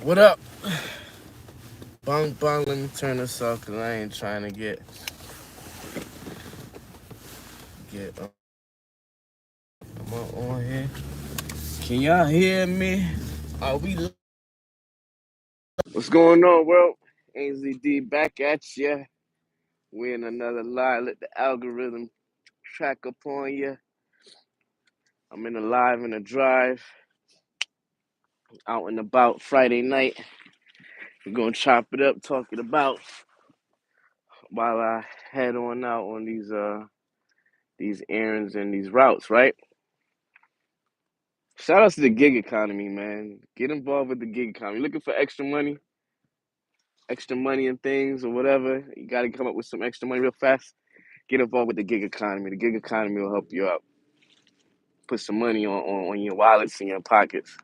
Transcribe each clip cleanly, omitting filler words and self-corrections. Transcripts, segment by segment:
What up? Bong, let me turn this off because I ain't trying to get I'm on here. Can y'all hear me? Are we? What's going on, world? AnsleyD back at ya. We in another live. Let the algorithm track up on you. I'm in a live in a drive, out and about Friday night. We're gonna chop it up, talk it about while I head on out on these errands and these routes, right? Shout out to the gig economy, man. Get involved with the gig economy. Looking for extra money and things or whatever. You got to come up with some extra money real fast. Get involved with the gig economy. The gig economy will help you out. Put some money on your wallets and your pockets.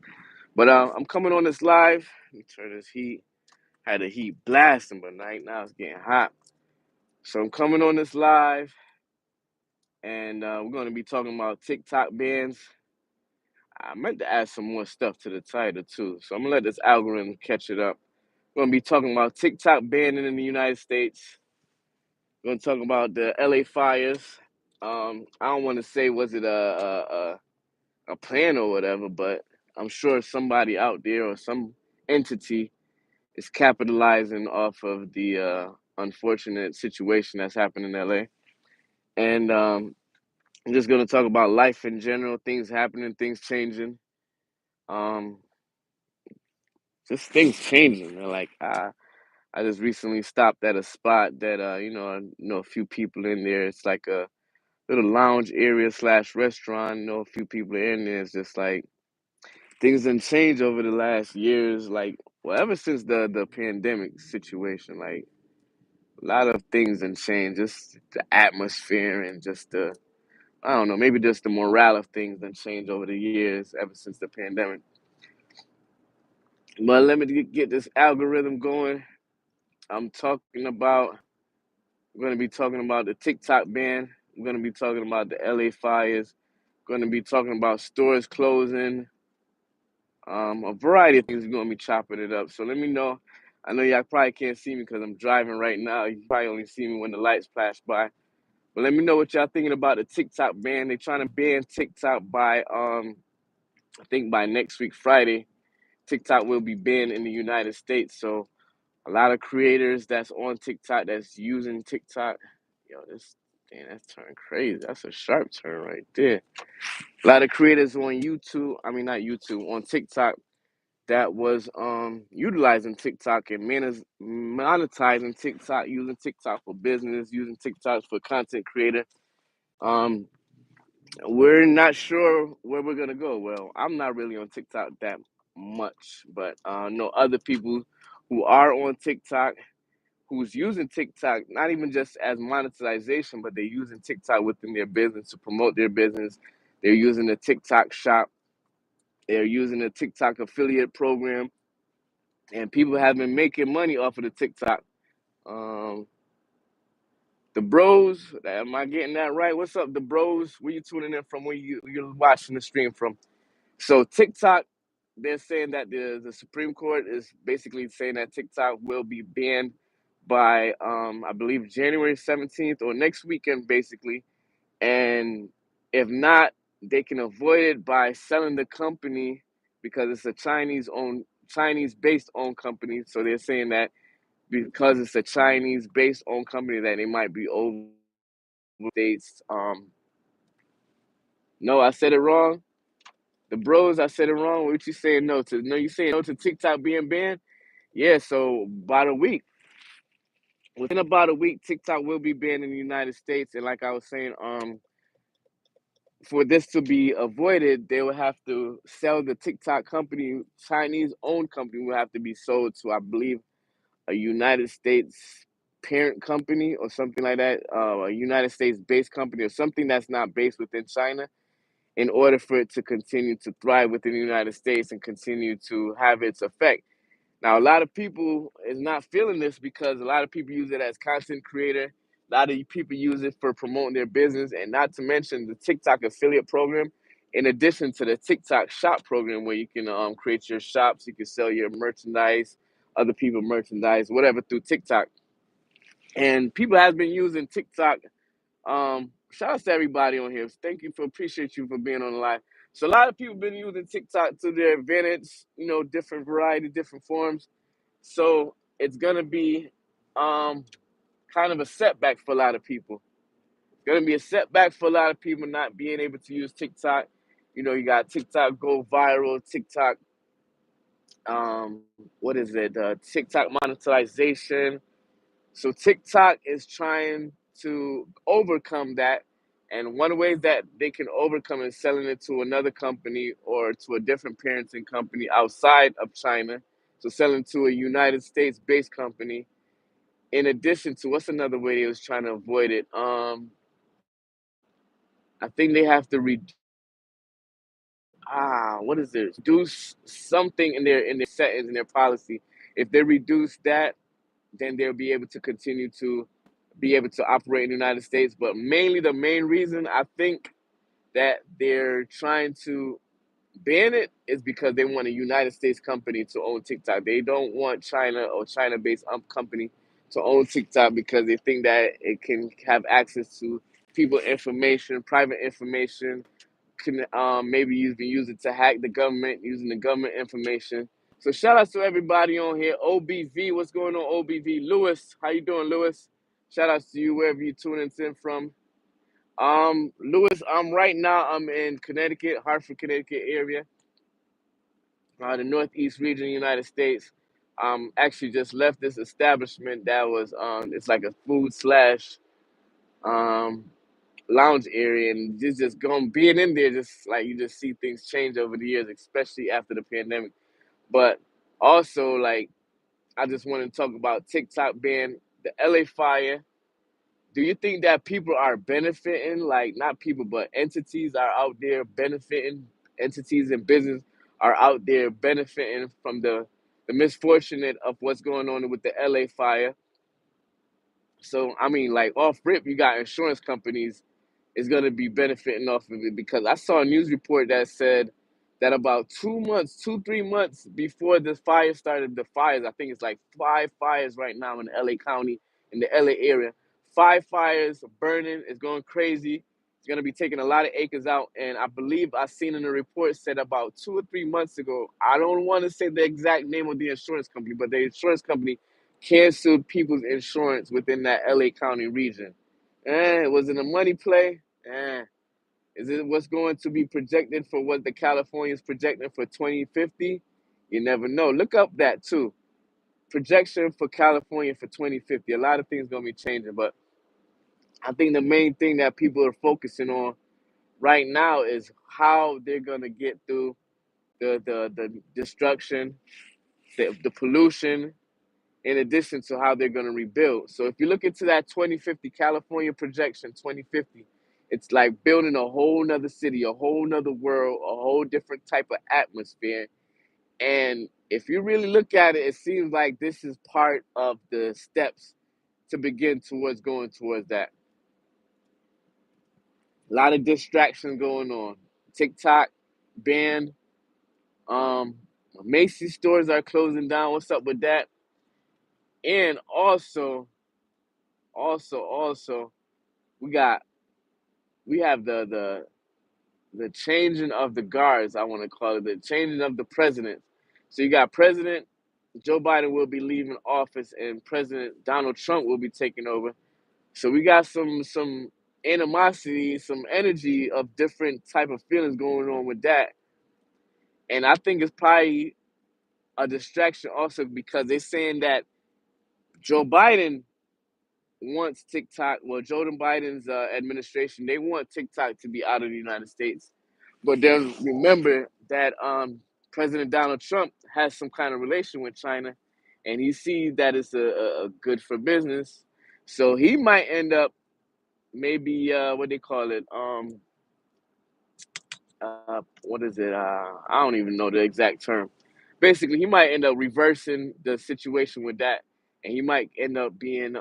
But I'm coming on this live. Let me turn this heat. Had the heat blasting, but right now it's getting hot. So I'm coming on this live, and we're going to be talking about TikTok bans. I meant to add some more stuff to the title too, so I'm gonna let this algorithm catch it up. We're gonna be talking about TikTok banning in the United States. We're gonna talk about the LA fires. I don't want to say was it a plan or whatever, but I'm sure somebody out there or some entity is capitalizing off of the unfortunate situation that's happened in LA. And I'm just gonna talk about life in general, things happening, things changing. Um, just things changing. Man. Like I just recently stopped at a spot that I know a few people in there. It's like a little lounge area slash restaurant. I know a few people in there. It's just like things done changed over the last years. Like well, ever since the pandemic situation, like a lot of things done changed. Just the atmosphere and just the I don't know, maybe just the morale of things done changed over the years ever since the pandemic. But let me get this algorithm going. I'm talking about We're going to be talking about the TikTok ban. We're going to be talking about the LA fires. We're going to be talking about stores closing. A variety of things. We're going to be chopping it up. So let me know. I know y'all probably can't see me because I'm driving right now. You probably only see me when the lights flash by. But let me know what y'all thinking about the TikTok ban. They're trying to ban TikTok by, I think by next week, Friday. TikTok will be banned in the United States. So a lot of creators that's on TikTok, that's using TikTok. Yo, that's turned crazy. That's a sharp turn right there. A lot of creators on YouTube, I mean not YouTube, on TikTok that was utilizing TikTok and monetizing TikTok, using TikTok for business, using TikTok for content creator. Um, we're not sure where we're gonna go. Well, I'm not really on TikTok that much, but I know other people who are on TikTok who's using TikTok, not even just as monetization, but they're using TikTok within their business to promote their business. They're using the TikTok shop. They're using the TikTok affiliate program. And people have been making money off of the TikTok. Um, the bros, am I getting that right? What's up, the bros? Where you tuning in from? Where you're watching the stream from? So TikTok, they're saying that the Supreme Court is basically saying that TikTok will be banned by I believe January 17th or next weekend, basically. And if not, they can avoid it by selling the company because it's a Chinese based owned company. So they're saying that because it's a Chinese based owned company that they might be over states. No, I said it wrong. The bros, I said it wrong. What you saying no to? No, you saying no to TikTok being banned? Yeah, so about a week. Within about a week, TikTok will be banned in the United States. And like I was saying, for this to be avoided, they will have to sell the TikTok company, Chinese owned company will have to be sold to, I believe, a United States parent company or something like that, a United States based company or something that's not based within China in order for it to continue to thrive within the United States and continue to have its effect. Now, a lot of people is not feeling this because a lot of people use it as content creator. A lot of people use it for promoting their business, and not to mention the TikTok affiliate program. in addition to the TikTok shop program where you can create your shops, you can sell your merchandise, other people merchandise, whatever through TikTok. And people have been using TikTok. Shout out to everybody on here. Thank you for appreciate you for being on the line. So a lot of people been using TikTok to their advantage, different variety, different forms. So it's gonna be kind of a setback for a lot of people. It's gonna be a setback for a lot of people not being able to use TikTok. You got TikTok go viral, TikTok what is it? TikTok monetization. So TikTok is trying to overcome that. And one way that they can overcome is selling it to another company or to a different parenting company outside of China. So selling to a United States based company. In addition to what's another way they was trying to avoid it? I think they have to what is it? Reduce something in their settings in their policy. If they reduce that, then they'll be able to continue to be able to operate in the United States. But mainly the main reason I think that they're trying to ban it is because they want a United States company to own TikTok. They don't want China or China-based company to own TikTok because they think that it can have access to people information, private information, can maybe even use it to hack the government, using the government information. So shout out to everybody on here. OBV, what's going on, OBV? Lewis, how you doing, Lewis? Shout out to you wherever you're tuning in from. Lewis, right now I'm in Connecticut, Hartford, Connecticut area, the Northeast region of the United States. Actually just left this establishment that was it's like a food slash um lounge area, and just going being in there, just like you just see things change over the years, especially after the pandemic. But also, like, I just want to talk about TikTok being the LA fire. Do you think that people are benefiting, like not people, but entities are out there benefiting, entities and business are out there benefiting from the misfortune of what's going on with the LA fire? So I mean, like off rip, you got insurance companies is going to be benefiting off of it because I saw a news report that said that about 2 months, 3 months before the fire started, the fires, I think it's like 5 fires right now in LA County, in the LA area. 5 fires burning, it's going crazy. It's going to be taking a lot of acres out. And I believe I seen in the report said about 2 or 3 months ago, I don't want to say the exact name of the insurance company, but the insurance company canceled people's insurance within that LA County region. Was it a money play? Is it what's going to be projected for what the Californians projecting for 2050? You never know. Look up that too. Projection for California for 2050. A lot of things going to be changing, but I think the main thing that people are focusing on right now is how they're going to get through the destruction, the pollution, in addition to how they're going to rebuild. So if you look into that 2050 California projection, 2050, it's like building a whole nother city, a whole nother world, a whole different type of atmosphere. And if you really look at it, it seems like this is part of the steps to begin towards going towards that. A lot of distractions going on. TikTok banned. Um, Macy's stores are closing down. What's up with that? And also, we got we have the changing of the guards. I want to call it the changing of the president. So you got President Joe Biden will be leaving office, and President Donald Trump will be taking over. So we got some animosity, some energy of different type of feelings going on with that. And I think it's probably a distraction also because they're saying that Joe Biden wants TikTok. Well, Joe Biden's administration, they want TikTok to be out of the United States. But then remember that President Donald Trump has some kind of relation with China, and he sees that it's a good for business. So he might end up maybe what they call it what is it I don't even know the exact term. Basically, he might end up reversing the situation with that, and he might end up being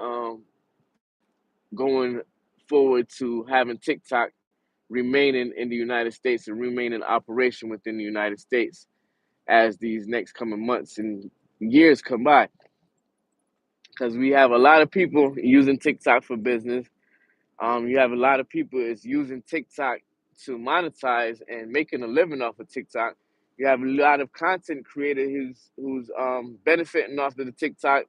going forward to having TikTok remaining in the United States and remain in operation within the United States as these next coming months and years come by. Because we have a lot of people using TikTok for business. You have a lot of people is using TikTok to monetize and making a living off of TikTok. You have a lot of content creators who's benefiting off of the TikTok,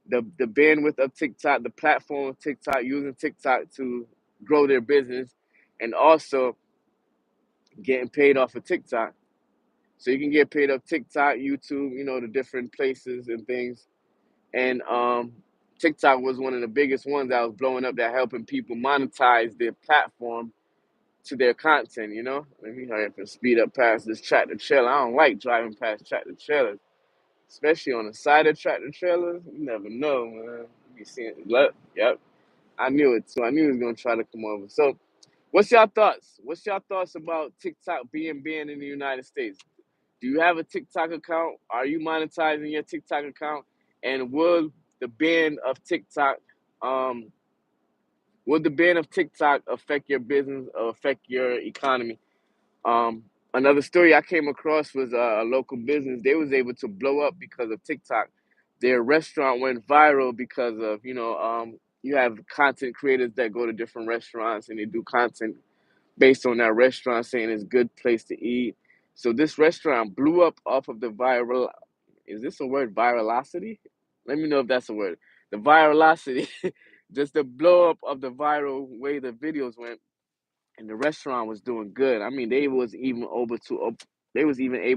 the bandwidth of TikTok, the platform of TikTok, using TikTok to grow their business, and also getting paid off of TikTok. So you can get paid off TikTok, YouTube, the different places and things. And TikTok was one of the biggest ones that was blowing up, that helping people monetize their platform to their content. Let me hurry up and speed up past this tractor trailer. I don't like driving past tractor trailers, especially on the side of tractor trailers. You never know, man. You be seeing, look, yep. I knew it too. I knew he was gonna try to come over. So, what's your thoughts? What's your thoughts about TikTok being banned in the United States? Do you have a TikTok account? Are you monetizing your TikTok account? And the ban of TikTok, um, will the ban of TikTok affect your business or affect your economy? Um, Another story I came across was a local business. They was able to blow up because of TikTok. Their restaurant went viral because of, you have content creators that go to different restaurants and they do content based on that restaurant saying it's a good place to eat. So this restaurant blew up off of the viral. Is this a word? Viralocity? Let me know if that's a word. The viralocity, just the blow up of the viral way the videos went, and the restaurant was doing good. I mean, they was even able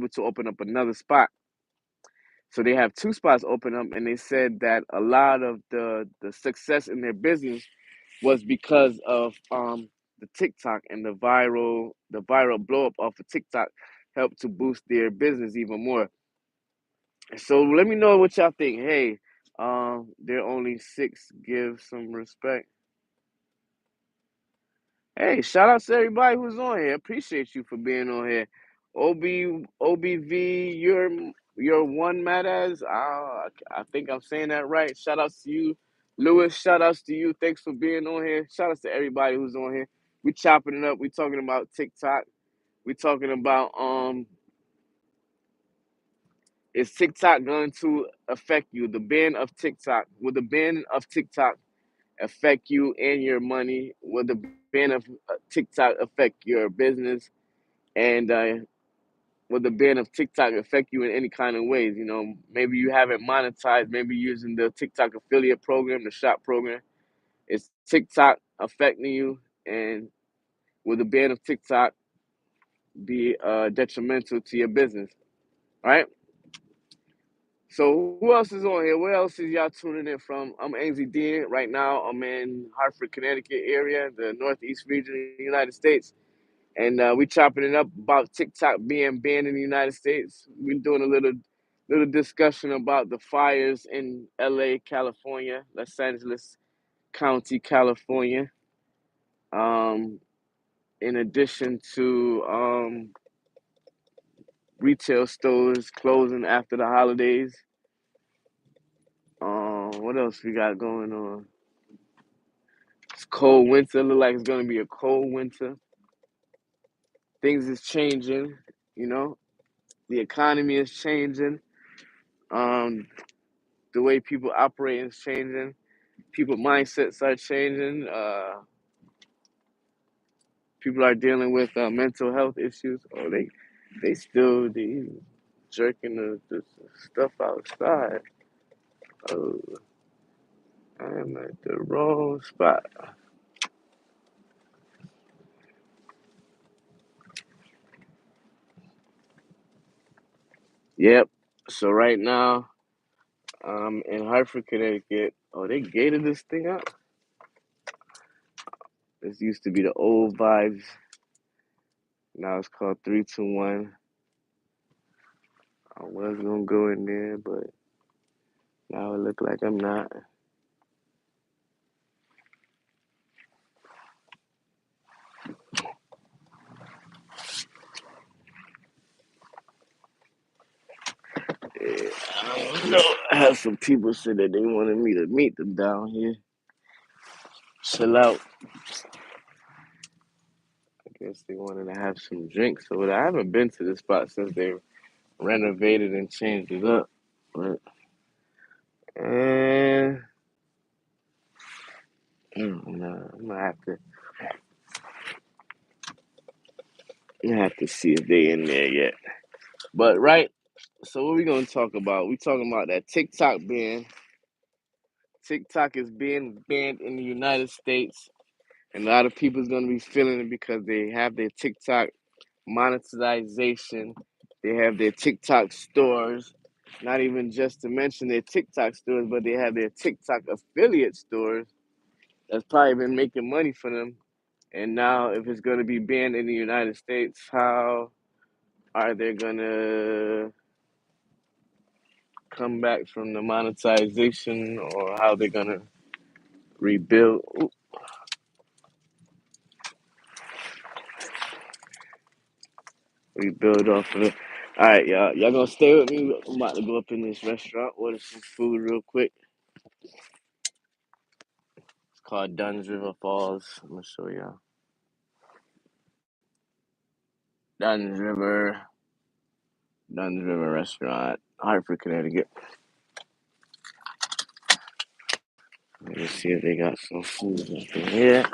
to open up another spot. So they have two spots open up, and they said that a lot of the success in their business was because of the TikTok, and the viral blow up off of TikTok helped to boost their business even more. So let me know what y'all think. Hey, they're only six. Give some respect. Hey, shout out to everybody who's on here. Appreciate you for being on here. OBV, you're one mad as. I think I'm saying that right. Shout outs to you, Lewis. Shout outs to you. Thanks for being on here. Shout outs to everybody who's on here. We chopping it up. We talking about TikTok. We talking about is TikTok going to affect you? The ban of TikTok. Will the ban of TikTok affect you and your money? Will the ban of TikTok affect your business? And will the ban of TikTok affect you in any kind of ways? Maybe you haven't monetized, maybe using the TikTok affiliate program, the shop program. Is TikTok affecting you? And will the ban of TikTok be detrimental to your business? All right. So who else is on here? Where else is y'all tuning in from? I'm AnsleyD. Right now, I'm in Hartford, Connecticut area, the Northeast region of the United States. And we chopping it up about TikTok being banned in the United States. We're doing a little discussion about the fires in LA, California, Los Angeles County, California. Um, in addition to retail stores closing after the holidays. What else we got going on? It's cold winter. Look like it's gonna be a cold winter. Things is changing. You know, the economy is changing. Um, the way people operate is changing. People mindsets are changing. People are dealing with mental health issues. Oh, they jerking the stuff outside. Oh, I'm at the wrong spot. Yep. So right now, in Hartford, Connecticut. Oh, they gated this thing up. This used to be the old vibes. Now it's called 321. I was gonna go in there, but now it look like I'm not. Yeah, I don't know. I had some people say that they wanted me to meet them down here. Chill out. Guess they wanted to have some drinks over there. I haven't been to this spot since they renovated and changed it up. But and no, I'm gonna have to see if they in there yet. But right, so what we gonna talk about? We talking about that TikTok ban. TikTok is being banned in the United States, and a lot of people's gonna be feeling it because they have their TikTok monetization. They have their TikTok stores. Not even just to mention their TikTok stores, but they have their TikTok affiliate stores that's probably been making money for them. And now, if it's going to be banned in the United States, how are they going to come back from the monetization, or how they're going to rebuild rebuild off of it? All right, y'all gonna stay with me? I'm about to go up in this restaurant, order some food real quick. It's called Dunn's River Falls. I'm gonna show y'all. Dunn's River, Dunn's River Restaurant, Hartford, Connecticut. Let me see if they got some food up in here.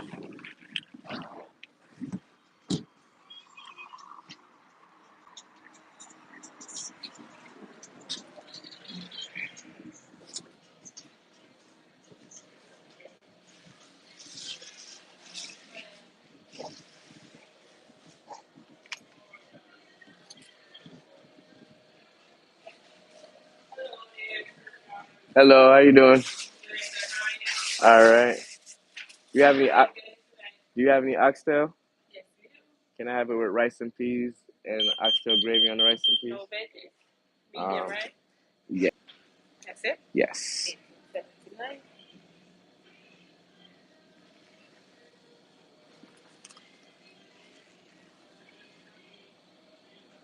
Hello, how you doing? All right. You have any? Do you have any oxtail? Can I have it with rice and peas and oxtail gravy on the rice and peas? Yeah. Yes.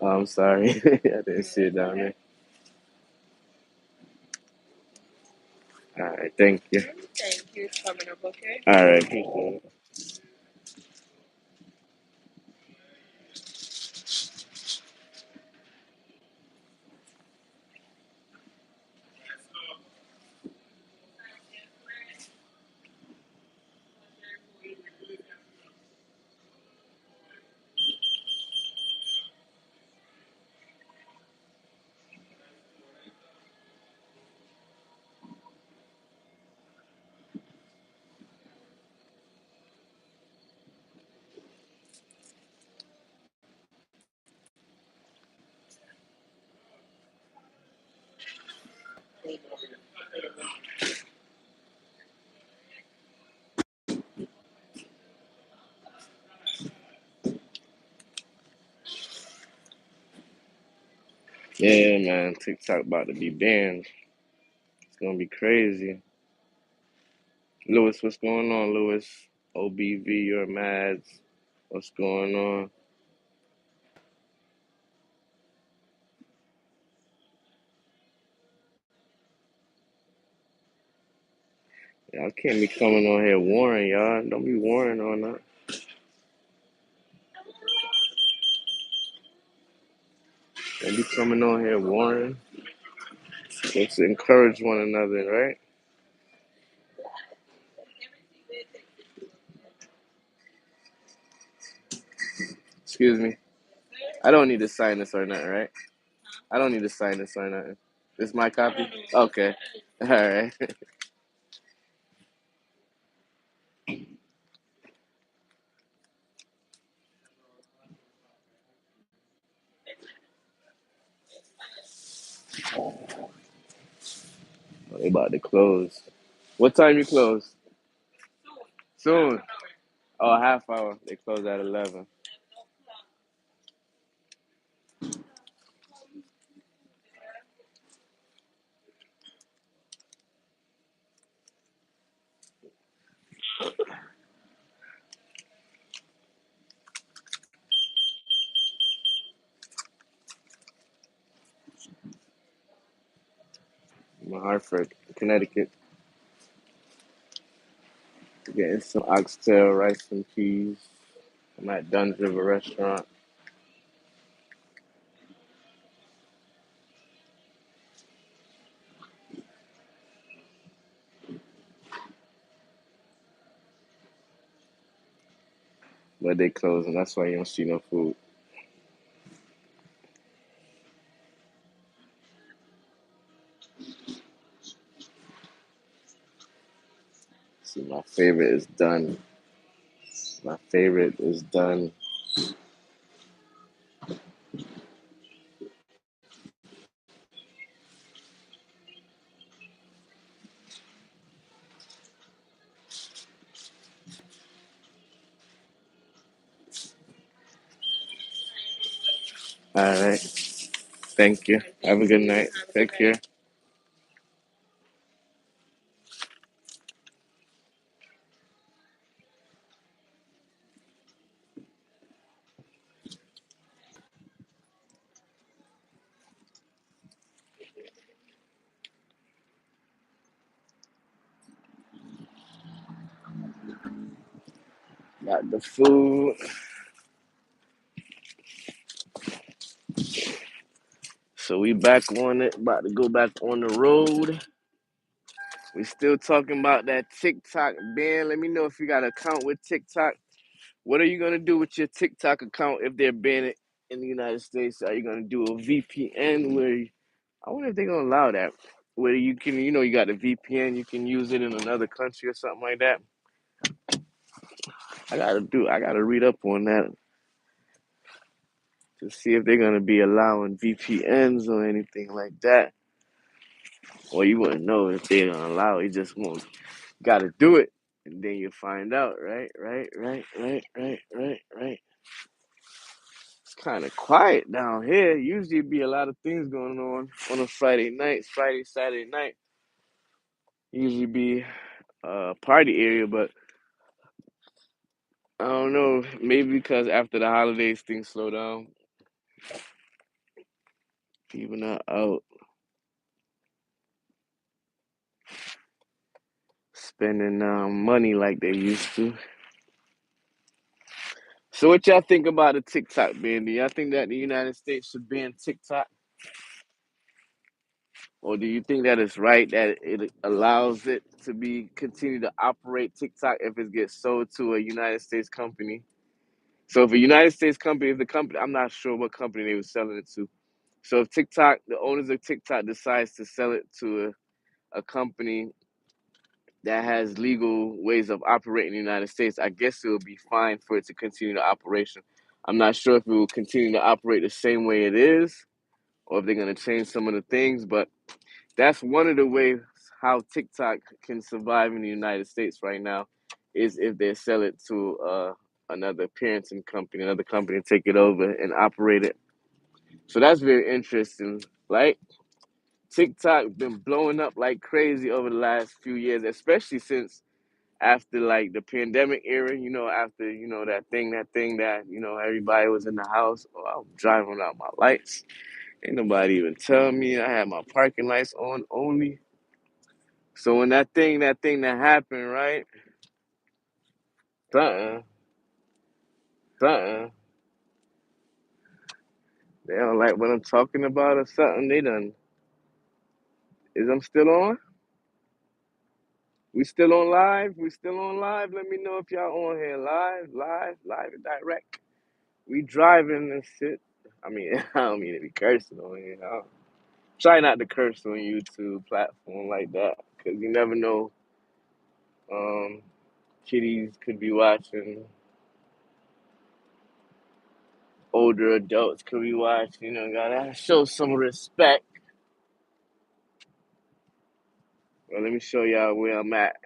Oh, I'm sorry. I didn't see it down there. All right. Thank you. All right. Appreciate it. Yeah, man. TikTok about to be banned. It's gonna be crazy. Lewis, what's going on, Lewis? OBV, you're mads. What's going on? Y'all can't be coming on here warring, y'all. Don't be warring on that. Don't be coming on here warring. Let's encourage one another, right? Excuse me. I don't need to sign this or nothing, right? I don't need to sign this or nothing. This is my copy? Okay. All right. They about to close. What time you close? Soon. Oh, a half hour. They close at 11. I'm in Hartford, Connecticut. Getting some oxtail, rice and peas. I'm at Dunn's River Restaurant. But they closing. That's why you don't see no food. See, my favorite is done. My favorite is done. All right. Thank you. Have a good night. Take care. Got the food. So we back on it. About to go back on the road. We still talking about that TikTok ban. Let me know if you got an account with TikTok. What are you gonna do with your TikTok account if they're banning it in the United States? Are you gonna do a VPN where I wonder if they're gonna allow that? Where you can, you got a VPN, you can use it in another country or something like that. I gotta read up on that to see if they're gonna be allowing VPNs or anything like that. Or you wouldn't know if they're gonna allow it. You just won't gotta do it. And then you find out, right? Right. It's kind of quiet down here. Usually be a lot of things going on a Friday night, Friday, Saturday night. Usually be a party area, but I don't know. Maybe because after the holidays, things slow down. People not out spending money like they used to. So what y'all think about the TikTok ban? Do y'all think that the United States should ban TikTok? Or do you think that it's right that it allows it to be continue to operate TikTok if it gets sold to a United States company? So if a United States company, if the company, I'm not sure what company they were selling it to. So if TikTok, the owners of TikTok decides to sell it to a company that has legal ways of operating in the United States, I guess it would be fine for it to continue the operation. I'm not sure if it will continue to operate the same way it is, or if they're going to change some of the things, but that's one of the ways how TikTok can survive in the United States right now is if they sell it to another parenting company, another company take it over and operate it. So that's very interesting. Like TikTok been blowing up like crazy over the last few years, especially since after like the pandemic era, after, that everybody was in the house. Oh, I was driving without my lights. Ain't nobody even tell me I had my parking lights on only. So when that happened, right? Something, something. They don't like what I'm talking about or something. They done. Is I'm still on? We still on live? We still on live? Let me know if y'all on here live and direct. We driving and shit. I mean, I don't mean to be cursing on here. Try not to curse on YouTube platform like that, cause you never know. Um, Kiddies could be watching. Older adults could be watching. Gotta show some respect. Well, let me show y'all where I'm at.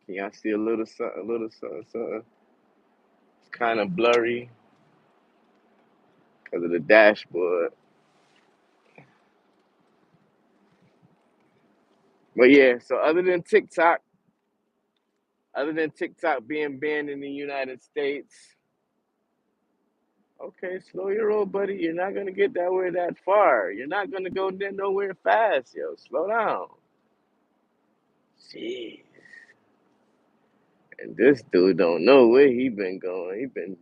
Can y'all see a little something, something? It's kind of blurry because of the dashboard. But yeah, so other than TikTok being banned in the United States, okay, slow your roll, buddy. You're not gonna get that way that far. You're not gonna go there nowhere fast, yo. Slow down. Jeez. And this dude don't know where he been going. He been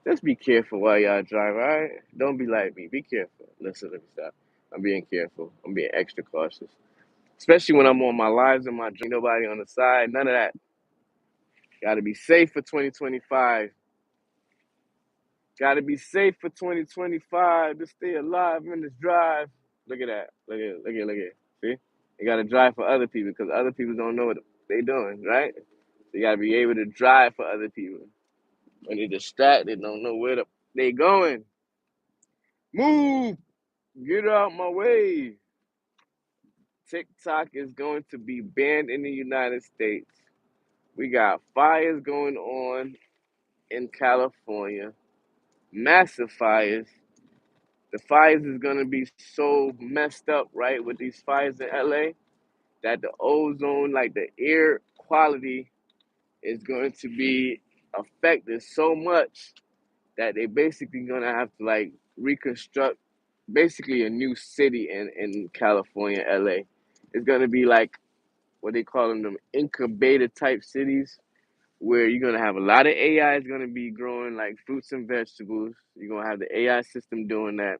Just be careful while y'all drive, all right? Don't be like me. Be careful. Listen, let me stop. I'm being careful. I'm being extra cautious. Especially when I'm on my lives and my drink, nobody on the side. None of that. Gotta be safe for 2025. Gotta be safe for 2025 to stay alive in this drive. Look at that. Look at. See? You gotta drive for other people because other people don't know what they doing, right? So you gotta be able to drive for other people. When they're distracted, don't know where they going. Move! Get out my way. TikTok is going to be banned in the United States. We got fires going on in California, massive fires. The fires is going to be so messed up, right, with these fires in LA that the ozone, like the air quality, is going to be affected so much that they basically going to have to like reconstruct basically a new city in California, LA. It's going to be like what they call them incubator type cities where you're gonna have a lot of AI is gonna be growing like fruits and vegetables. You're gonna have the AI system doing that.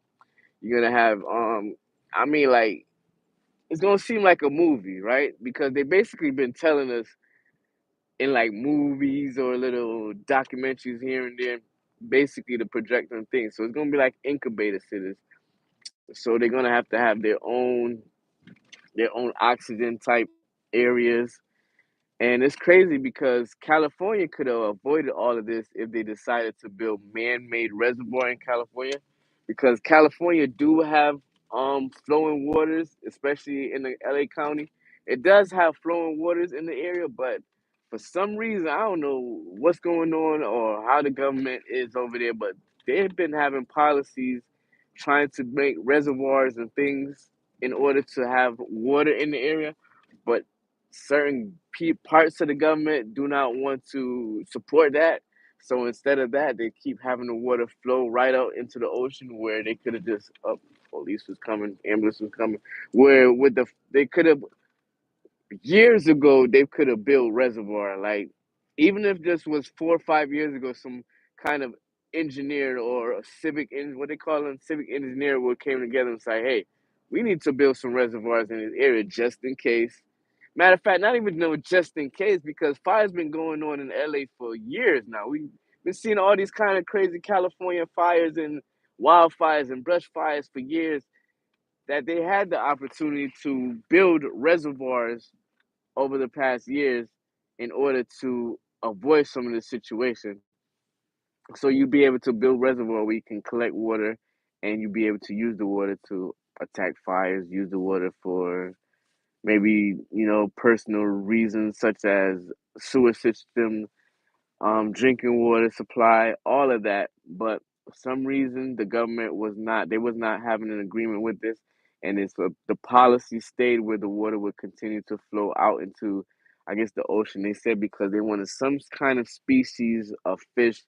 You're gonna have I mean like it's gonna seem like a movie, right? Because they basically been telling us in like movies or little documentaries here and there, basically the projecting things. So it's gonna be like incubator cities. So they're gonna have to have their own oxygen type areas. And it's crazy because California could have avoided all of this if they decided to build man-made reservoir in California, because California do have flowing waters, especially in the LA County. It does have flowing waters in the area, but for some reason I don't know what's going on or how the government is over there, but they've been having policies trying to make reservoirs and things in order to have water in the area, but certain parts of the government do not want to support that. So instead of that, they keep having the water flow right out into the ocean where they could have just, oh, police was coming, ambulance was coming, where with they could have years ago they could have built reservoir, like even if this was 4 or 5 years ago, some kind of engineer or a what they call them, civic engineer would came together and say, hey, we need to build some reservoirs in this area just in case. Matter of fact, not even know just in case, because fire's been going on in LA for years now. We've been seeing all these kind of crazy California fires and wildfires and brush fires for years, that they had the opportunity to build reservoirs over the past years in order to avoid some of the situation. So you be able to build reservoir where you can collect water and you be able to use the water to attack fires, use the water for maybe, personal reasons such as sewer system, drinking water supply, all of that. But for some reason, the government was not having an agreement with this, and the policy stayed where the water would continue to flow out into, I guess, the ocean. They said because they wanted some kind of species of fish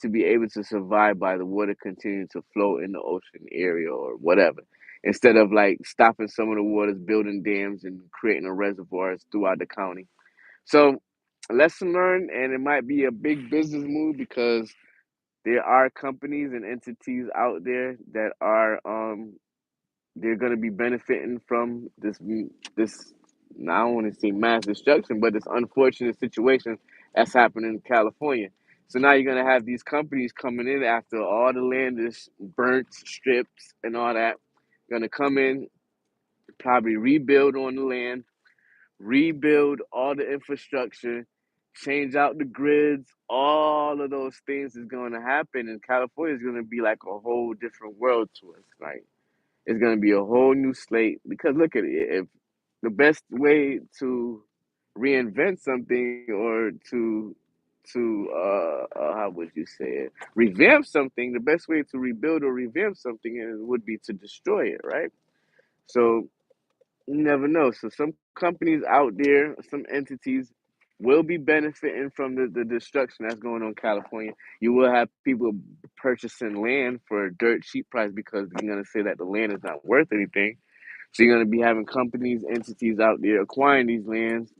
to be able to survive by the water continuing to flow in the ocean area or whatever, instead of like stopping some of the waters, building dams and creating a reservoirs throughout the county. So, lesson learned, and it might be a big business move because there are companies and entities out there that are they're going to be benefiting from this. Now, I don't want to say mass destruction, but this unfortunate situation that's happening in California. So now you're going to have these companies coming in after all the land is burnt, stripped, and all that. Going to come in, probably rebuild on the land, rebuild all the infrastructure, change out the grids, all of those things is going to happen. And California is going to be like a whole different world to us. Like, it's going to be a whole new slate. Because look at it. If the best way to reinvent something or to how would you say it, revamp something, the best way to rebuild or revamp something would be to destroy it, right? So you never know. So some companies out there, some entities will be benefiting from the destruction that's going on in California. You will have people purchasing land for a dirt cheap price because you're gonna say that the land is not worth anything. So you're gonna be having companies, entities out there acquiring these lands,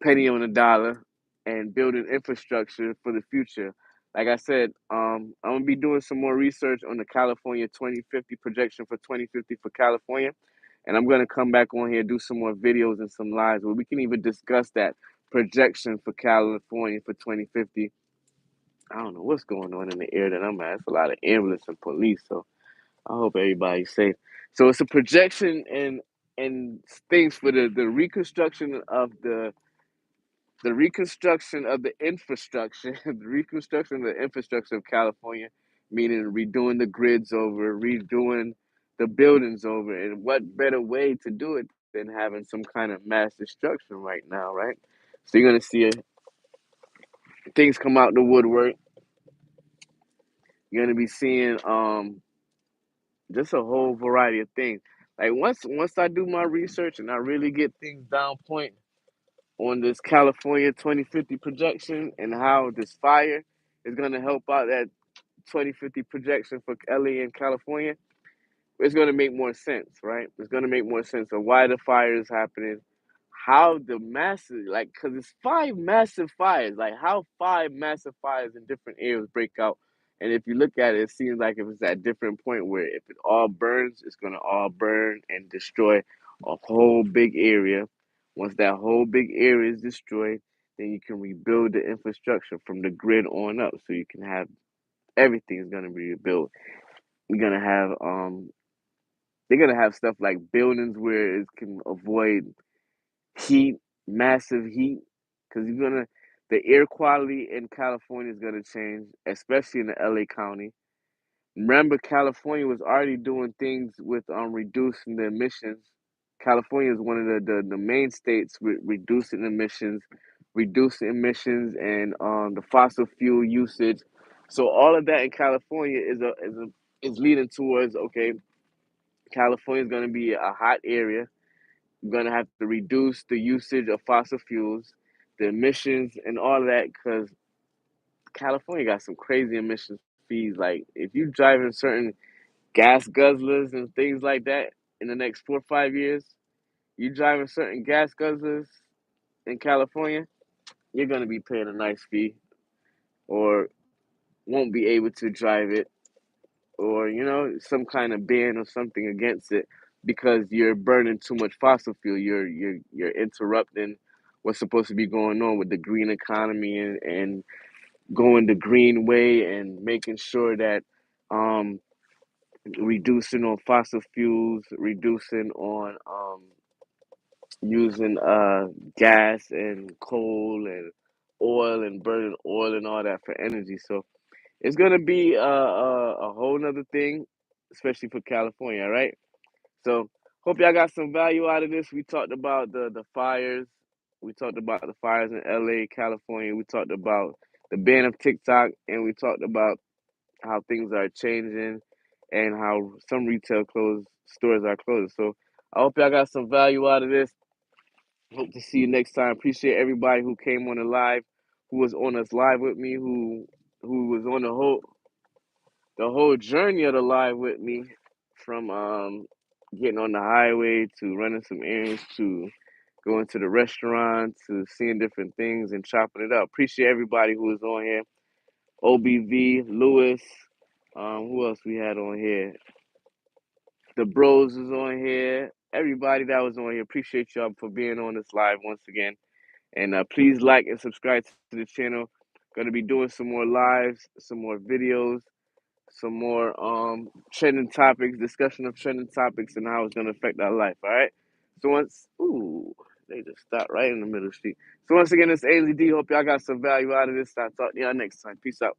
penny on a dollar, and building infrastructure for the future. Like I said, I'm gonna be doing some more research on the California 2050 projection for 2050 for California, and I'm gonna come back on here, do some more videos and some lives where we can even discuss that projection for California for 2050. I don't know what's going on in the area that I'm at. It's a lot of ambulance and police, so I hope everybody's safe. So it's a projection and things for the reconstruction of the reconstruction of the infrastructure, the reconstruction of the infrastructure of California, meaning redoing the grids over, redoing the buildings over. And what better way to do it than having some kind of mass destruction right now, right? So you're gonna see things come out the woodwork. You're gonna be seeing just a whole variety of things. Like once I do my research and I really get things down point on this California 2050 projection and how this fire is going to help out that 2050 projection for LA and California, it's going to make more sense, right? It's going to make more sense of why the fire is happening, how the massive, like, because it's five massive fires, like how five massive fires in different areas break out. And if you look at it, it seems like if it's at different point where if it all burns, it's going to all burn and destroy a whole big area. Once that whole big area is destroyed, then you can rebuild the infrastructure from the grid on up. So you can have everything is going to be rebuilt. You're going to have they're gonna have stuff like buildings where it can avoid heat, massive heat, because the air quality in California is gonna change, especially in the LA County. Remember, California was already doing things with reducing the emissions. California is one of the main states with reducing emissions and the fossil fuel usage. So all of that in California is leading towards okay, California is going to be a hot area. We're going to have to reduce the usage of fossil fuels, the emissions, and all of that because California got some crazy emissions fees. Like if you driving certain gas guzzlers and things like that in the next 4 or 5 years, you driving certain gas guzzlers in California, you're going to be paying a nice fee or won't be able to drive it or some kind of ban or something against it because you're burning too much fossil fuel. You're interrupting what's supposed to be going on with the green economy and going the green way and making sure that um, reducing on fossil fuels, reducing on using gas and coal and oil and burning oil and all that for energy. So it's gonna be a whole nother thing, especially for California, right? So hope y'all got some value out of this. We talked about the fires. We talked about the fires in LA, California. We talked about the ban of TikTok, and we talked about how things are changing and how some retail stores are closing. So I hope y'all got some value out of this. Hope to see you next time. Appreciate everybody who came on the live, who was on us live with me, who was on the whole journey of the live with me, from getting on the highway to running some errands to going to the restaurant to seeing different things and chopping it up. Appreciate everybody who was on here. OBV, Lewis, who else we had on here? The Bros is on here. Everybody that was on here, appreciate y'all for being on this live once again. And please like and subscribe to the channel. Gonna be doing some more lives, some more videos, some more trending topics, discussion of trending topics and how it's gonna affect our life. All right. So they just stopped right in the middle of the street. So once again, it's AnsleyD. Hope y'all got some value out of this. I'll talk to y'all next time. Peace out.